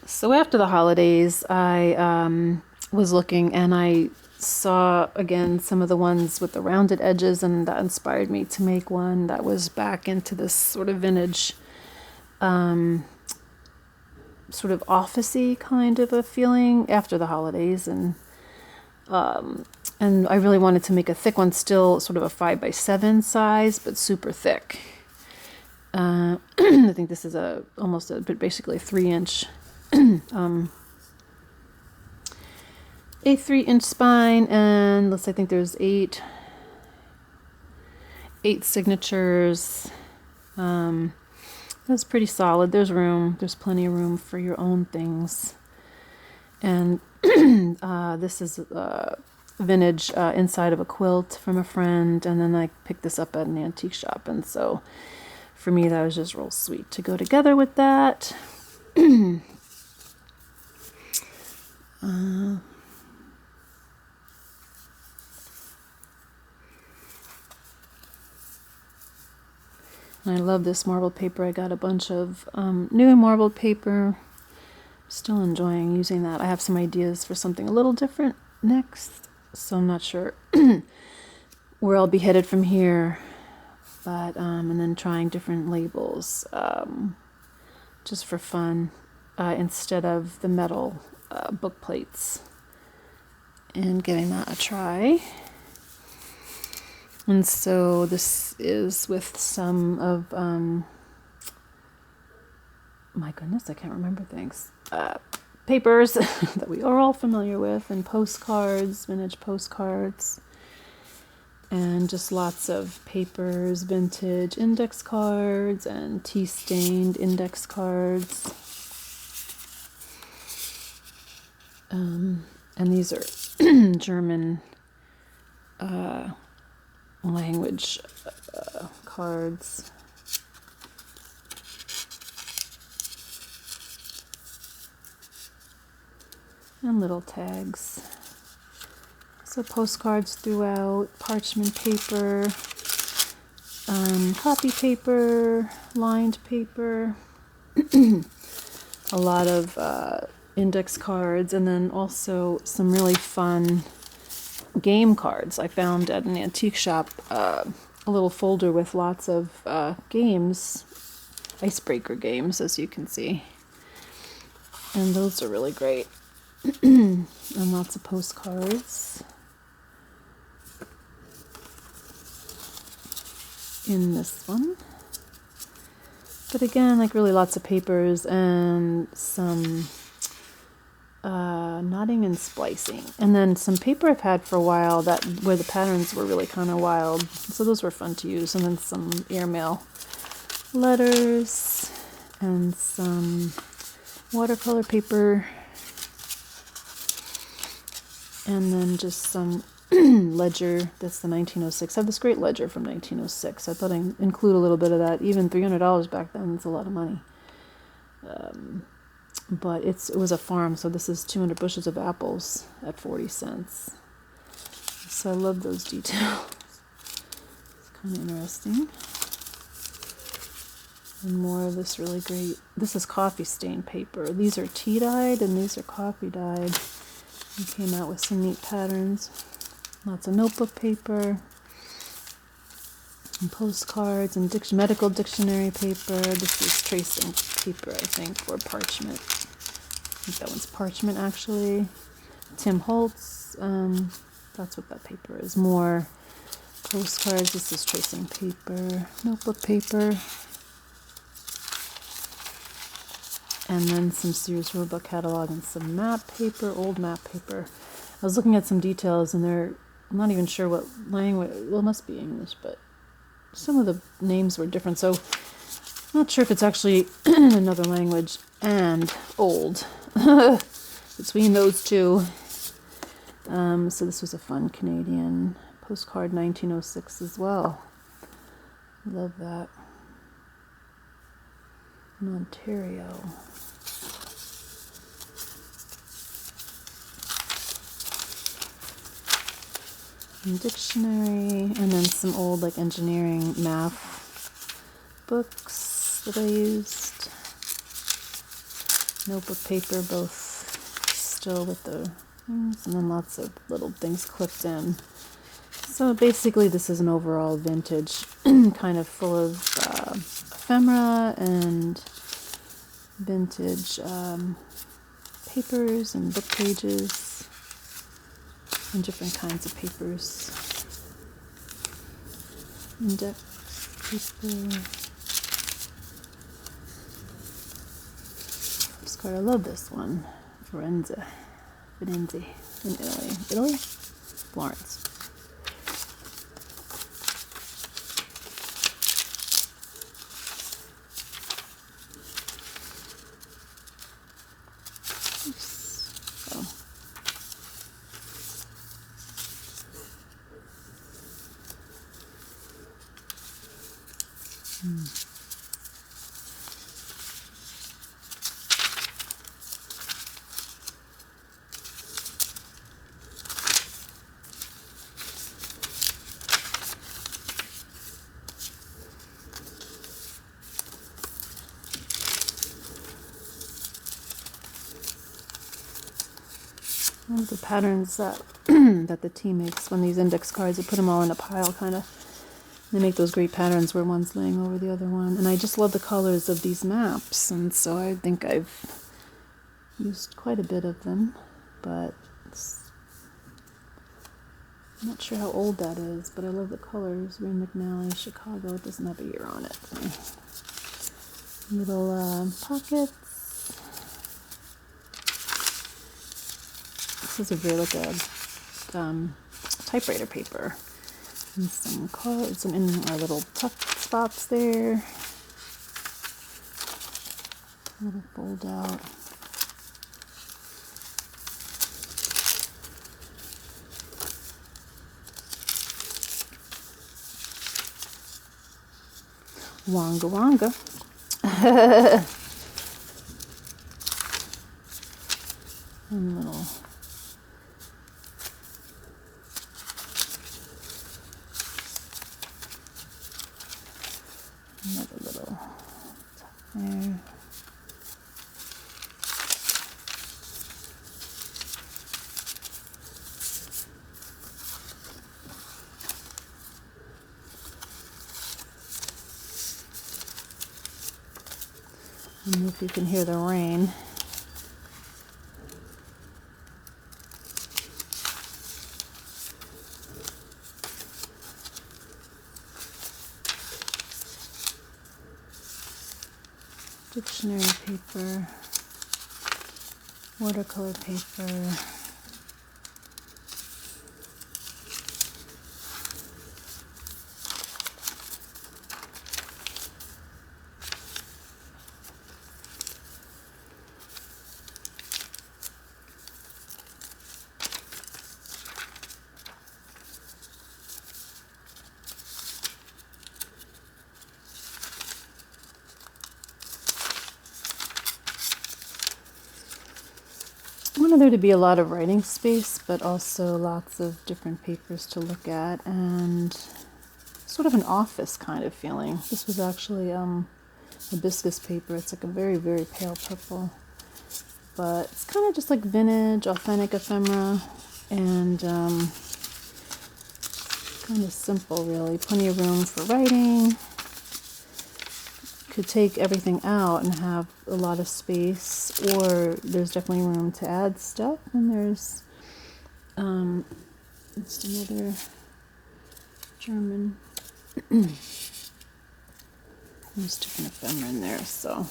So after the holidays, I was looking and I saw again some of the ones with the rounded edges, and that inspired me to make one that was back into this sort of vintage, sort of officey kind of a feeling after the holidays, and I really wanted to make a thick one, still sort of a 5x7 size, but super thick. I think this is basically a 3-inch a 3-inch spine, and I think there's eight signatures. That's pretty solid. There's plenty of room for your own things. And this is vintage inside of a quilt from a friend, and then I picked this up at an antique shop, and so for me that was just real sweet to go together with that. And I love this marbled paper. I got a bunch of new marbled paper. Still enjoying using that. I have some ideas for something a little different next, so I'm not sure where I'll be headed from here. But and then trying different labels, just for fun, instead of the metal book plates, and giving that a try. And so this is with some of, my goodness, I can't remember things. Papers that we are all familiar with, and postcards, vintage postcards, and just lots of papers, vintage index cards, and tea-stained index cards. And these are German language cards. And little tags. So postcards throughout, parchment paper, copy paper, lined paper, a lot of index cards, and then also some really fun game cards. I found at an antique shop a little folder with lots of games, icebreaker games, as you can see. And those are really great. And lots of postcards in this one. But again, like really lots of papers and some knotting and splicing. And then some paper I've had for a while where the patterns were really kind of wild. So those were fun to use. And then some airmail letters and some watercolor paper. And then just some ledger. That's the 1906. I have this great ledger from 1906. I thought I'd include a little bit of that. Even $300 back then is a lot of money. But it was a farm, so this is 200 bushels of apples at 40 cents. So I love those details. It's kind of interesting. And more of this really great. This is coffee stain paper. These are tea dyed and these are coffee dyed. We came out with some neat patterns. Lots of notebook paper, and postcards, and medical dictionary paper. This is tracing paper, I think, or parchment. I think that one's parchment, actually. Tim Holtz, that's what that paper is. More postcards. This is tracing paper, notebook paper. And then some Sears Roebuck catalog and some map paper, old map paper. I was looking at some details, and I'm not even sure what language. Well, it must be English, but some of the names were different. So I'm not sure if it's actually another language and old between those two. So this was a fun Canadian postcard, 1906 as well. Love that. In Ontario. And dictionary, and then some old like engineering math books that I used. notebook paper, both still with the things, and then lots of little things clipped in. So basically this is an overall vintage, kind of full of ephemera and vintage papers and book pages and different kinds of papers. Index paper. Postcard. I love this one. Firenze in Italy. Italy? Florence. So. One of the patterns that that the team makes on these index cards, they put them all in a pile, kind of. They make those great patterns where one's laying over the other one. And I just love the colors of these maps, and so I think I've used quite a bit of them, but I'm not sure how old that is, but I love the colors. Ray McNally, Chicago. It doesn't have a year on it. Little pockets. This is a very like a typewriter paper, and some cards, some in our little tuck spots there. A little fold out. Wonga wonga. And little another little tuck there. And if you can hear the rain. Dictionary paper, watercolor paper, I wanted there to be a lot of writing space, but also lots of different papers to look at, and sort of an office kind of feeling. This was actually hibiscus paper. It's like a very, very pale purple, but it's kind of just like vintage, authentic ephemera, and kind of simple, really. Plenty of room for writing. Could take everything out and have a lot of space, or there's definitely room to add stuff. And there's it's another German. There's different ephemera in there, so